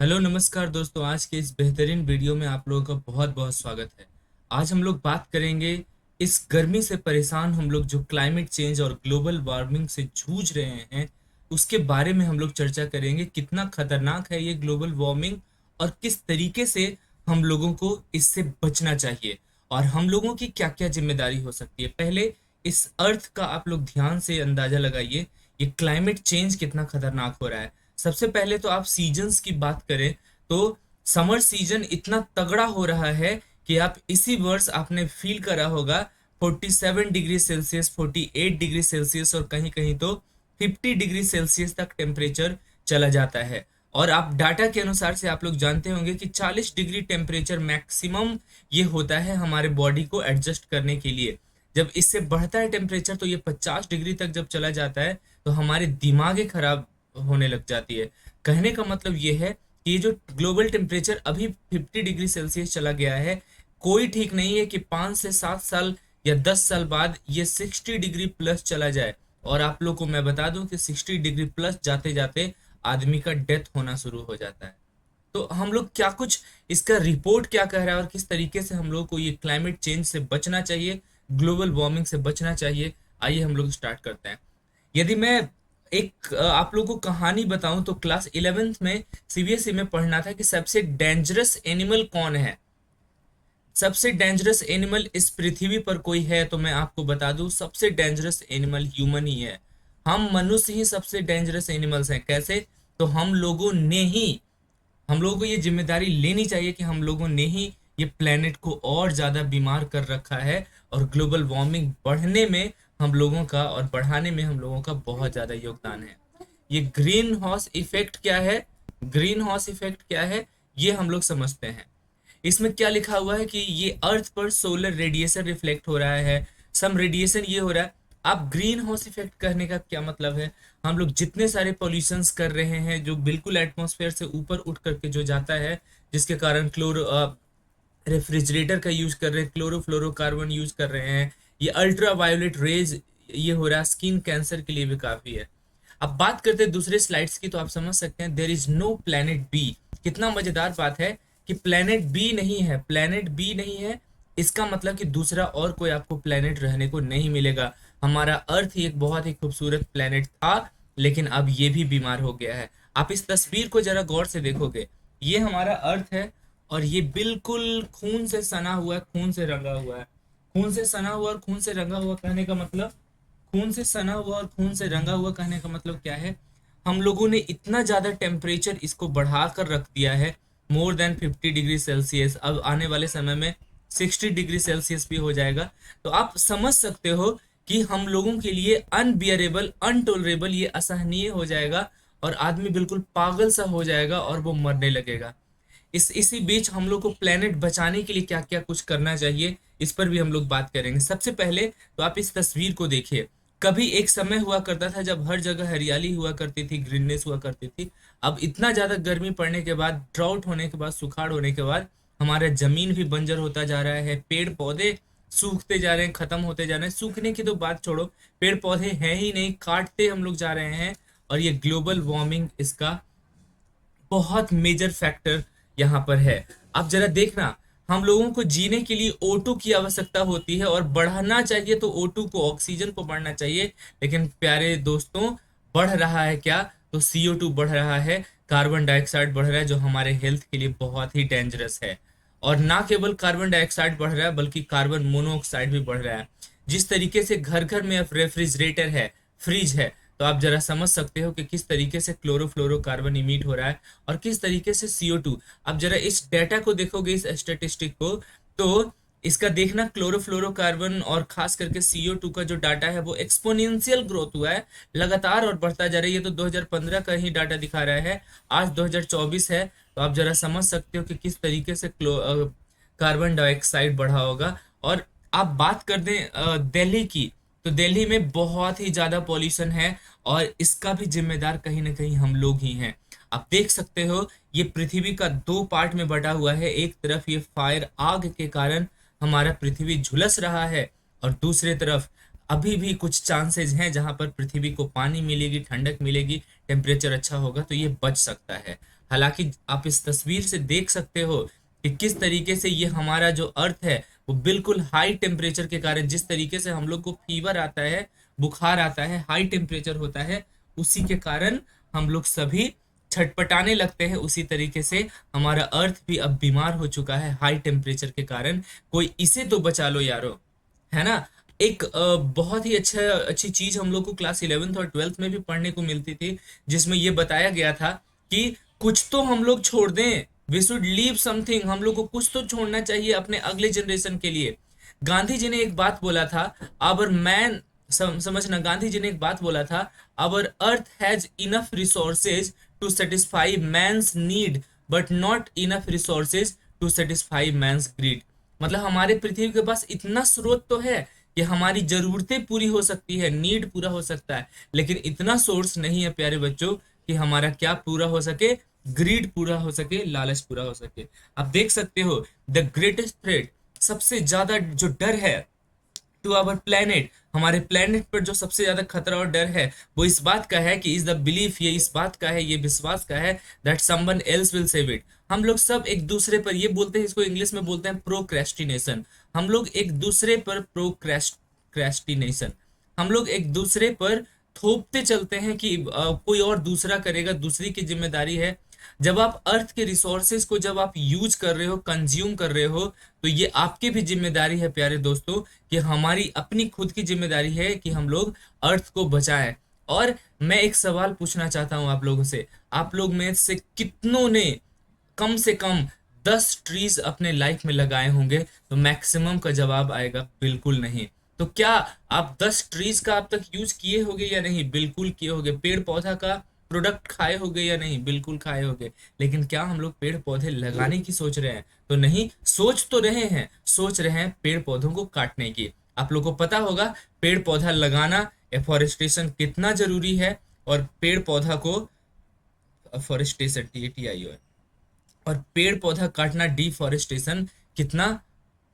Hello नमस्कार दोस्तों। आज के इस बेहतरीन वीडियो में आप लोगों का बहुत बहुत स्वागत है। आज हम लोग बात करेंगे इस गर्मी से परेशान हम लोग जो क्लाइमेट चेंज और ग्लोबल वार्मिंग से जूझ रहे हैं उसके बारे में हम लोग चर्चा करेंगे। कितना खतरनाक है ये ग्लोबल वार्मिंग और किस तरीके से हम लोगों को इससे बचना चाहिए और हम लोगों की क्या क्या जिम्मेदारी हो सकती है। पहले इस अर्थ का आप लोग ध्यान से अंदाजा लगाइए, ये क्लाइमेट चेंज कितना खतरनाक हो रहा है। सबसे पहले तो आप सीजन्स की बात करें तो समर सीजन इतना तगड़ा हो रहा है कि आप इसी वर्ष आपने फील करा होगा 47 डिग्री सेल्सियस, 48 डिग्री सेल्सियस और कहीं कहीं तो 50 डिग्री सेल्सियस तक टेम्परेचर चला जाता है। और आप डाटा के अनुसार से आप लोग जानते होंगे कि 40 डिग्री टेम्परेचर मैक्सिमम ये होता है हमारे बॉडी को एडजस्ट करने के लिए। जब इससे बढ़ता है टेम्परेचर तो ये 50 डिग्री तक जब चला जाता है तो हमारे दिमाग ही खराब होने लग जाती है। कहने का मतलब ये है कि ये जो ग्लोबल टेम्परेचर अभी 50 डिग्री सेल्सियस चला गया है, कोई ठीक नहीं है कि 5 से 7 साल या 10 साल बाद ये 60 डिग्री प्लस चला जाए। और आप लोग को मैं बता दूं कि 60 डिग्री प्लस जाते जाते आदमी का डेथ होना शुरू हो जाता है। तो हम लोग क्या कुछ इसका रिपोर्ट क्या कह रहा है और किस तरीके से हम लोग को ये क्लाइमेट चेंज से बचना चाहिए, ग्लोबल वार्मिंग से बचना चाहिए, आइए हम लोग स्टार्ट करते हैं। यदि मैं एक आप लोगों को कहानी बताऊं तो क्लास 11th में सीबीएसई में पढ़ना था कि सबसे डेंजरस एनिमल कौन है। सबसे डेंजरस एनिमल इस पृथ्वी पर कोई है तो मैं आपको बता दूं सबसे डेंजरस एनिमल ह्यूमन ही है। हम मनुष्य ही सबसे डेंजरस एनिमल्स हैं। कैसे? तो हम लोगों को ये जिम्मेदारी लेनी चाहिए कि हम लोगों ने ही ये प्लेनेट को और ज्यादा बीमार कर रखा है और ग्लोबल वार्मिंग बढ़ने में हम लोगों का और बढ़ाने में हम लोगों का बहुत ज्यादा योगदान है। ये ग्रीन हाउस इफेक्ट क्या है? ग्रीन हाउस इफेक्ट क्या है ये हम लोग समझते हैं। इसमें क्या लिखा हुआ है कि ये अर्थ पर सोलर रेडिएशन रिफ्लेक्ट हो रहा है, सम रेडिएशन ये हो रहा है। आप ग्रीन हाउस इफेक्ट कहने का क्या मतलब है? हम लोग जितने सारे पॉल्यूशंस कर रहे हैं जो बिल्कुल एटमॉस्फेयर से ऊपर उठ करके जो जाता है, जिसके कारण रेफ्रिजरेटर का यूज कर रहे हैं, क्लोरोफ्लोरोकार्बन यूज कर रहे हैं, ये अल्ट्रा वायोलेट रेज ये हो रहा है, स्किन कैंसर के लिए भी काफी है। अब बात करते हैं दूसरे स्लाइड्स की तो आप समझ सकते हैं there is no planet B. कितना मजेदार बात है कि प्लेनेट बी नहीं है, प्लेनेट बी नहीं है। इसका मतलब कि दूसरा और कोई आपको प्लेनेट रहने को नहीं मिलेगा। हमारा अर्थ ही एक बहुत ही खूबसूरत प्लेनेट था लेकिन अब ये भी बीमार हो गया है। आप इस तस्वीर को जरा गौर से देखोगे, ये हमारा अर्थ है और ये बिल्कुल खून से सना हुआ है, खून से रंगा हुआ है। खून से सना हुआ और खून से रंगा हुआ कहने का मतलब, खून से सना हुआ और खून से रंगा हुआ कहने का मतलब क्या है? हम लोगों ने इतना ज्यादा टेम्परेचर इसको बढ़ा कर रख दिया है, मोर देन 50 डिग्री सेल्सियस। अब आने वाले समय में 60 डिग्री सेल्सियस भी हो जाएगा। तो आप समझ सकते हो कि हम लोगों के लिए अनबियरेबल, अनटोलरेबल, ये असहनीय हो जाएगा और आदमी बिल्कुल पागल सा हो जाएगा और वो मरने लगेगा। इसी बीच हम लोग को प्लेनेट बचाने के लिए क्या क्या कुछ करना चाहिए इस पर भी हम लोग बात करेंगे। सबसे पहले तो आप इस तस्वीर को देखिए। कभी एक समय हुआ करता था जब हर जगह हरियाली हुआ करती थी, ग्रीननेस हुआ करती थी। अब इतना ज्यादा गर्मी पड़ने के बाद, ड्राउट होने के बाद, सुखाड़ होने के बाद हमारा जमीन भी बंजर होता जा रहा है, पेड़ पौधे सूखते जा रहे हैं, खत्म होते जा रहे हैं। सूखने की तो बात छोड़ो, पेड़ पौधे हैं ही नहीं, काटते हम लोग जा रहे हैं। और ये ग्लोबल वार्मिंग इसका बहुत मेजर फैक्टर यहाँ पर है। अब जरा देखना, हम लोगों को जीने के लिए O2 की आवश्यकता होती है और बढ़ना चाहिए तो O2 को, ऑक्सीजन को बढ़ना चाहिए। लेकिन प्यारे दोस्तों, बढ़ रहा है क्या? तो CO2 बढ़ रहा है, कार्बन डाइऑक्साइड बढ़ रहा है जो हमारे हेल्थ के लिए बहुत ही डेंजरस है। और ना केवल कार्बन डाइऑक्साइड बढ़ रहा है बल्कि कार्बन मोनोऑक्साइड भी बढ़ रहा है। जिस तरीके से घर घर में अब रेफ्रिजरेटर है, फ्रिज है, तो आप जरा समझ सकते हो कि किस तरीके से क्लोरोफ्लोरोकार्बन इमिट हो रहा है और किस तरीके से CO2। अब जरा इस डेटा को देखोगे, इस स्टेटिस्टिक को, तो इसका देखना, क्लोरोफ्लोरोकार्बन और खास करके CO2 का जो डाटा है वो एक्सपोनेंशियल ग्रोथ हुआ है, लगातार और बढ़ता जा रहा है। ये तो 2015 का ही डाटा दिखा रहा है, आज 2024 है। तो आप जरा समझ सकते हो कि किस तरीके से कार्बन डाइऑक्साइड बढ़ा होगा। और आप बात कर दें दिल्ली की, तो दिल्ली में बहुत ही ज्यादा पॉल्यूशन है और इसका भी जिम्मेदार कहीं ना कहीं हम लोग ही हैं। आप देख सकते हो ये पृथ्वी का दो पार्ट में बटा हुआ है। एक तरफ ये फायर, आग के कारण हमारा पृथ्वी झुलस रहा है और दूसरे तरफ अभी भी कुछ चांसेस हैं जहां पर पृथ्वी को पानी मिलेगी, ठंडक मिलेगी, टेम्परेचर अच्छा होगा तो ये बच सकता है। हालांकि आप इस तस्वीर से देख सकते हो कि किस तरीके से ये हमारा जो अर्थ है वो बिल्कुल हाई टेम्परेचर के कारण, जिस तरीके से हम लोग को फीवर आता है, बुखार आता है, हाई टेम्परेचर होता है, उसी के कारण हम लोग सभी छटपटाने लगते हैं। उसी तरीके से हमारा अर्थ भी अब बीमार हो चुका है हाई टेम्परेचर के कारण। कोई इसे तो बचा लो यारो, है ना। एक बहुत ही अच्छी चीज हम लोग को क्लास 11th और 12th में भी पढ़ने को मिलती थी, जिसमें ये बताया गया था कि कुछ तो हम लोग छोड़ दें, वी शुड लीव समथिंग, हम लोग को कुछ तो छोड़ना चाहिए अपने अगले जनरेशन के लिए। गांधी जी ने एक बात बोला था, अवर मैन, समझना, गांधी जी ने एक बात बोला था, our earth has enough resources to satisfy man's need but not enough resources to satisfy man's greed. मतलब हमारे पृथ्वी के पास इतना स्रोत तो है कि हमारी जरूरतें पूरी हो सकती है, नीड पूरा हो सकता है, लेकिन इतना सोर्स नहीं है प्यारे बच्चों कि हमारा क्या पूरा हो सके, ग्रीड पूरा हो सके, लालच पूरा हो सके। आप देख सकते हो द ग्रेटेस्ट थ्रेट, सबसे ज्यादा जो डर है टू आवर प्लेनेट, हमारे प्लेनेट पर जो सबसे ज्यादा खतरा और डर है वो इस बात का है कि इज द बिलीफ, ये इस बात का है, ये विश्वास का है that someone else will save it. हम लोग सब एक दूसरे पर, ये बोलते हैं, इसको इंग्लिश में बोलते हैं प्रोक्रेस्टिनेशन, हम लोग एक दूसरे पर प्रोक्रेस्टिनेशन, हम लोग एक दूसरे पर थोपते चलते हैं कि कोई और दूसरा करेगा, दूसरी की जिम्मेदारी है। जब आप अर्थ के रिसोर्सेज को जब आप यूज कर रहे हो, कंज्यूम कर रहे हो, तो ये आपकी भी जिम्मेदारी है प्यारे दोस्तों कि हमारी अपनी खुद की जिम्मेदारी है कि हम लोग अर्थ को बचाएं। और मैं एक सवाल पूछना चाहता हूं आप लोगों से, आप लोग में से कितनों ने कम से कम 10 ट्रीज अपने लाइफ में लगाए होंगे? तो मैक्सिमम का जवाब आएगा बिल्कुल नहीं। तो क्या आप 10 ट्रीज का अब तक यूज किए होगे या नहीं? बिल्कुल किए होगे। पेड़ पौधा का प्रोडक्ट खाए होगे या नहीं? बिल्कुल खाए होगे। लेकिन क्या हम लोग पेड़ पौधे लगाने की सोच रहे हैं? तो नहीं, सोच तो रहे हैं, सोच रहे हैं पेड़ पौधों को काटने की। आप लोग को पता होगा पेड़ पौधा लगाना, एफोरेस्टेशन कितना जरूरी है, और पेड़ पौधा को, फॉरेस्टेशन, TATIO, और पेड़ पौधा काटना, डिफॉरेस्टेशन, कितना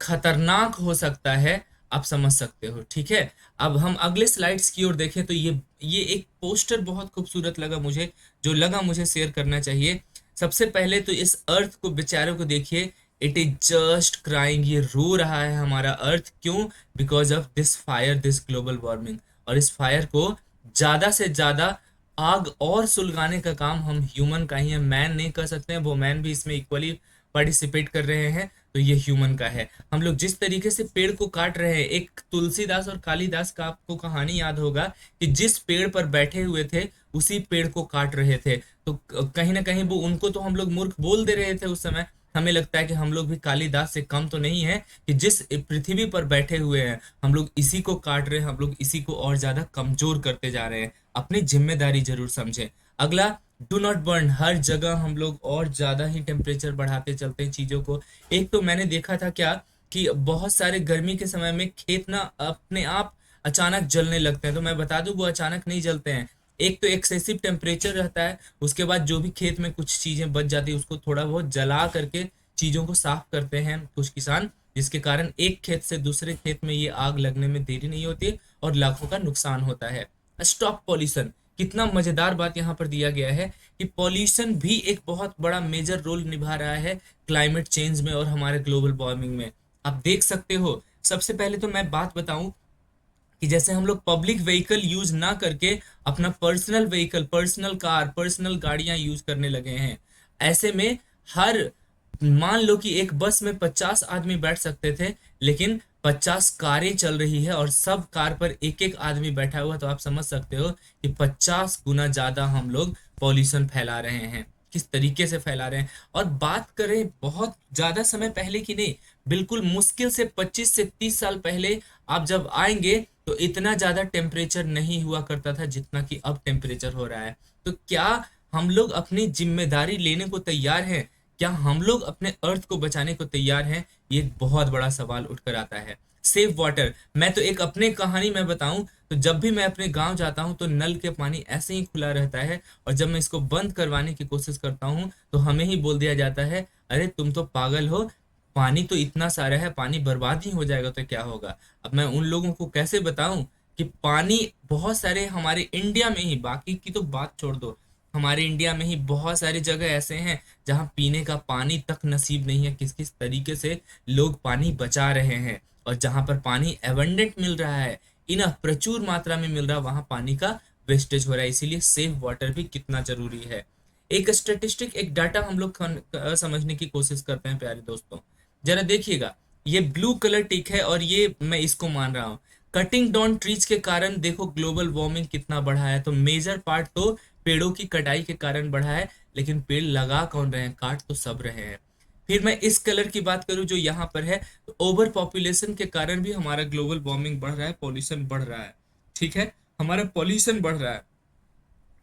खतरनाक हो सकता है आप समझ सकते हो। ठीक है, अब हम अगले स्लाइड्स की ओर देखें तो ये एक पोस्टर बहुत खूबसूरत लगा मुझे, जो लगा मुझे शेयर करना चाहिए। सबसे पहले तो इस अर्थ को, बेचारे को देखिए, इट इज जस्ट क्राइंग, ये रो रहा है हमारा अर्थ। क्यों? Because of this fire, this global warming. और इस फायर को ज्यादा से ज्यादा आग और सुलगाने का काम हम ह्यूमन का ही है, मैन नहीं कर सकते हैं। वो मैन भी इसमें इक्वली पार्टिसिपेट कर रहे हैं, तो ये ह्यूमन का है। हम लोग जिस तरीके से पेड़ को काट रहे हैं, एक तुलसीदास और कालिदास का आपको कहानी याद होगा कि जिस पेड़ पर बैठे हुए थे उसी पेड़ को काट रहे थे। तो कहीं ना कहीं वो, उनको तो हम लोग मूर्ख बोल दे रहे थे उस समय। हमें लगता है कि हम लोग भी कालिदास से कम तो नहीं है कि जिस पृथ्वी पर बैठे हुए हैं हम लोग इसी को काट रहे हैं, हम लोग इसी को और ज्यादा कमजोर करते जा रहे हैं। अपनी जिम्मेदारी जरूर समझें। अगला, डू नॉट बर्न। हर जगह हम लोग और ज्यादा ही टेम्परेचर बढ़ाते चलते हैं चीजों को। एक तो मैंने देखा था क्या कि बहुत सारे गर्मी के समय में खेत ना अपने आप अचानक जलने लगते हैं। तो मैं बता दूं वो अचानक नहीं जलते हैं। एक तो एक्सेसिव टेम्परेचर रहता है, उसके बाद जो भी खेत में कुछ चीजें बच जाती है उसको थोड़ा बहुत जला करके चीजों को साफ करते हैं कुछ किसान, जिसके कारण एक खेत से दूसरे खेत में ये आग लगने में देरी नहीं होती और लाखों का नुकसान होता है। स्टॉप पॉल्यूशन, कितना मजेदार बात यहाँ पर दिया गया है कि पॉल्यूशन भी एक बहुत बड़ा मेजर रोल निभा रहा है क्लाइमेट चेंज में और हमारे ग्लोबल वार्मिंग में। आप देख सकते हो, सबसे पहले तो मैं बात बताऊं कि जैसे हम लोग पब्लिक व्हीकल यूज ना करके अपना personal vehicle, personal car, personal गाड़ियां यूज करने लगे हैं। ऐसे में हर, मान लो कि एक बस में 50 आदमी बैठ सकते थे, लेकिन 50 कारें चल रही है और सब कार पर एक एक आदमी बैठा हुआ। तो आप समझ सकते हो कि 50 गुना ज्यादा हम लोग पॉल्यूशन फैला रहे हैं। किस तरीके से फैला रहे हैं। और बात करें बहुत ज्यादा समय पहले की नहीं, बिल्कुल मुश्किल से 25 से 30 साल पहले आप जब आएंगे तो इतना ज्यादा टेम्परेचर नहीं हुआ करता था जितना कि अब टेम्परेचर हो रहा है। तो क्या हम लोग अपनी जिम्मेदारी लेने को तैयार हैं? क्या हम लोग अपने अर्थ को बचाने को तैयार हैं? ये एक बहुत बड़ा सवाल उठकर आता है। सेव वाटर, मैं तो एक अपने कहानी में बताऊं तो जब भी मैं अपने गांव जाता हूं तो नल के पानी ऐसे ही खुला रहता है, और जब मैं इसको बंद करवाने की कोशिश करता हूं तो हमें ही बोल दिया जाता है, अरे तुम तो पागल हो, पानी तो इतना सारा है, पानी बर्बाद ही हो जाएगा तो क्या होगा। अब मैं उन लोगों को कैसे बताऊं कि पानी बहुत सारे हमारे इंडिया में ही, बाकी की तो बात छोड़ दो, हमारे इंडिया में ही बहुत सारी जगह ऐसे हैं जहां पीने का पानी तक नसीब नहीं है। किस किस तरीके से लोग पानी बचा रहे हैं, और जहां पर पानी एबंडेंट मिल रहा है, इनफ प्रचुर मात्रा में मिल रहा है, वहां पानी का वेस्टेज हो रहा है। इसीलिए सेफ वाटर भी कितना जरूरी है। एक स्टेटिस्टिक, एक डाटा हम लोग समझने की कोशिश करते हैं प्यारे दोस्तों। जरा देखिएगा, ये ब्लू कलर टिक है और ये मैं इसको मान रहा हूँ। कटिंग डाउन ट्रीज के कारण देखो ग्लोबल वार्मिंग कितना बढ़ा है। तो मेजर पार्ट तो पेड़ों की कटाई के कारण बढ़ा है, लेकिन पेड़ लगा कौन रहे हैं, काट तो सब रहे हैं। फिर मैं इस कलर की बात करूं जो यहाँ पर है, तो ओवर पॉपुलेशन के कारण भी हमारा ग्लोबल वार्मिंग बढ़ रहा है, पॉल्यूशन बढ़ रहा है। ठीक है, हमारा पॉल्यूशन बढ़ रहा है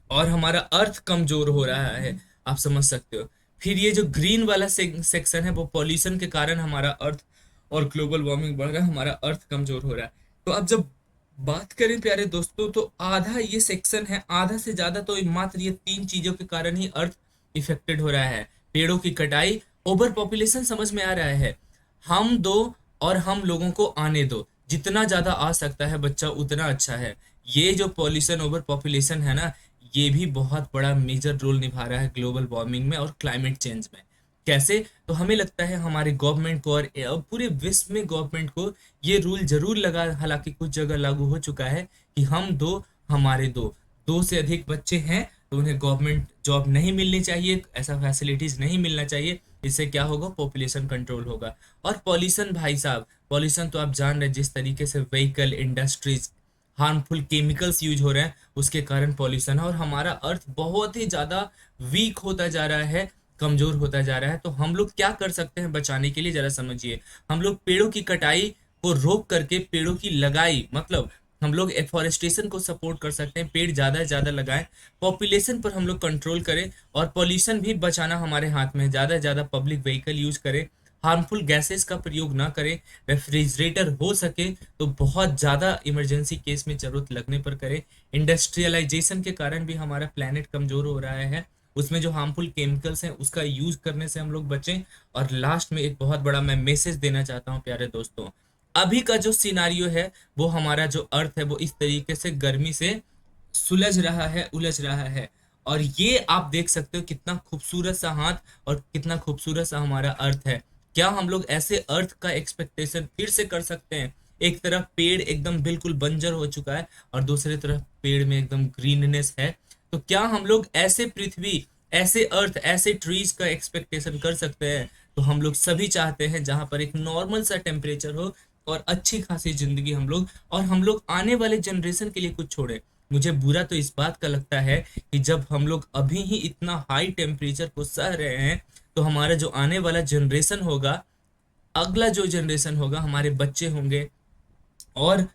और हमारा अर्थ कमजोर हो रहा है, आप समझ सकते हो। फिर ये जो ग्रीन वाला सेक्शन है, वो पॉल्यूशन के कारण हमारा अर्थ और ग्लोबल वार्मिंग बढ़ रहा है, हमारा अर्थ कमजोर हो रहा है। तो अब जब बात करें प्यारे दोस्तों, तो आधा ये सेक्शन है, आधा से ज्यादा तो मात्र ये तीन चीजों के कारण ही अर्थ इफेक्टेड हो रहा है। पेड़ों की कटाई, ओवर पॉपुलेशन समझ में आ रहा है, हम दो और हम लोगों को आने दो, जितना ज्यादा आ सकता है बच्चा उतना अच्छा है। ये जो पॉल्यूशन, ओवर पॉपुलेशन है ना, ये भी बहुत बड़ा मेजर रोल निभा रहा है ग्लोबल वार्मिंग में और क्लाइमेट चेंज में। कैसे? तो हमें लगता है हमारे गवर्नमेंट को और पूरे विश्व में गवर्नमेंट को ये रूल जरूर लगा, हालांकि कुछ जगह लागू हो चुका है कि हम दो हमारे दो, दो से अधिक बच्चे हैं तो उन्हें गवर्नमेंट जॉब नहीं मिलनी चाहिए, ऐसा फैसिलिटीज नहीं मिलना चाहिए। इससे क्या होगा, पॉपुलेशन कंट्रोल होगा। और पॉल्यूशन भाई साहब, पॉल्यूशन तो आप जान रहे, जिस तरीके से vehicle, industries, harmful chemicals use हो रहे हैं, उसके कारण पॉल्यूशन है। और हमारा अर्थ बहुत ही ज्यादा वीक होता जा रहा है, कमजोर होता जा रहा है। तो हम लोग क्या कर सकते हैं बचाने के लिए, जरा समझिए। हम लोग पेड़ों की कटाई को रोक करके पेड़ों की लगाई, मतलब हम लोग एफोरेस्टेशन को सपोर्ट कर सकते हैं, पेड़ ज्यादा से ज्यादा लगाएं, पॉपुलेशन पर हम लोग कंट्रोल करें, और पॉल्यूशन भी बचाना हमारे हाथ में है। ज्यादा से ज्यादा पब्लिक व्हीकल यूज करें, हार्मफुल गैसेस का प्रयोग ना करें, रेफ्रिजरेटर हो सके तो बहुत ज्यादा इमरजेंसी केस में जरूरत लगने पर करें। इंडस्ट्रियलाइजेशन के कारण भी हमारा प्लेनेट कमजोर हो रहा है, उसमें जो हार्मफुल केमिकल्स हैं उसका यूज करने से हम लोग बचें। और लास्ट में एक बहुत बड़ा मैं मैसेज देना चाहता हूँ प्यारे दोस्तों, अभी का जो सिनारियो है, वो हमारा जो अर्थ है वो इस तरीके से गर्मी से सुलझ रहा है, उलझ रहा है। और ये आप देख सकते हो कितना खूबसूरत सा हाथ और कितना खूबसूरत सा हमारा अर्थ है। क्या हम लोग ऐसे अर्थ का एक्सपेक्टेशन फिर से कर सकते हैं? एक तरफ पेड़ एकदम बिल्कुल बंजर हो चुका है और दूसरी तरफ पेड़ में एकदम ग्रीननेस है। तो क्या हम लोग ऐसे पृथ्वी, ऐसे अर्थ, ऐसे ट्रीज का एक्सपेक्टेशन कर सकते हैं? तो हम लोग सभी चाहते हैं जहां पर एक नॉर्मल सा टेम्परेचर हो और अच्छी खासी जिंदगी हम लोग, और हम लोग आने वाले जनरेशन के लिए कुछ छोड़े। मुझे बुरा तो इस बात का लगता है कि जब हम लोग अभी ही इतना हाई टेम्परेचर को सह रहे हैं, तो हमारा जो आने वाला जनरेशन होगा, अगला जो जनरेशन होगा, हमारे बच्चे होंगे और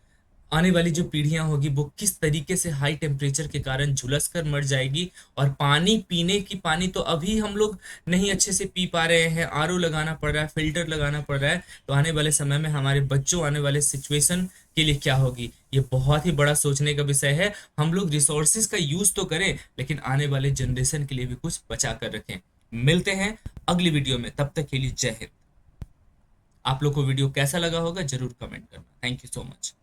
आने वाली जो पीढ़ियां होगी, वो किस तरीके से हाई टेम्परेचर के कारण झुलस कर मर जाएगी। और पानी पीने की, पानी तो अभी हम लोग नहीं अच्छे से पी पा रहे हैं, आरओ लगाना पड़ रहा है, फिल्टर लगाना पड़ रहा है। तो आने वाले समय में हमारे बच्चों, आने वाले सिचुएशन के लिए क्या होगी, ये बहुत ही बड़ा सोचने का विषय है। हम लोग रिसोर्सेज का यूज तो करें, लेकिन आने वाले जनरेशन के लिए भी कुछ बचा कर रखें। मिलते हैं अगली वीडियो में, तब तक के लिए जय हिंद। आप लोग को वीडियो कैसा लगा होगा जरूर कमेंट करना। Thank you so much.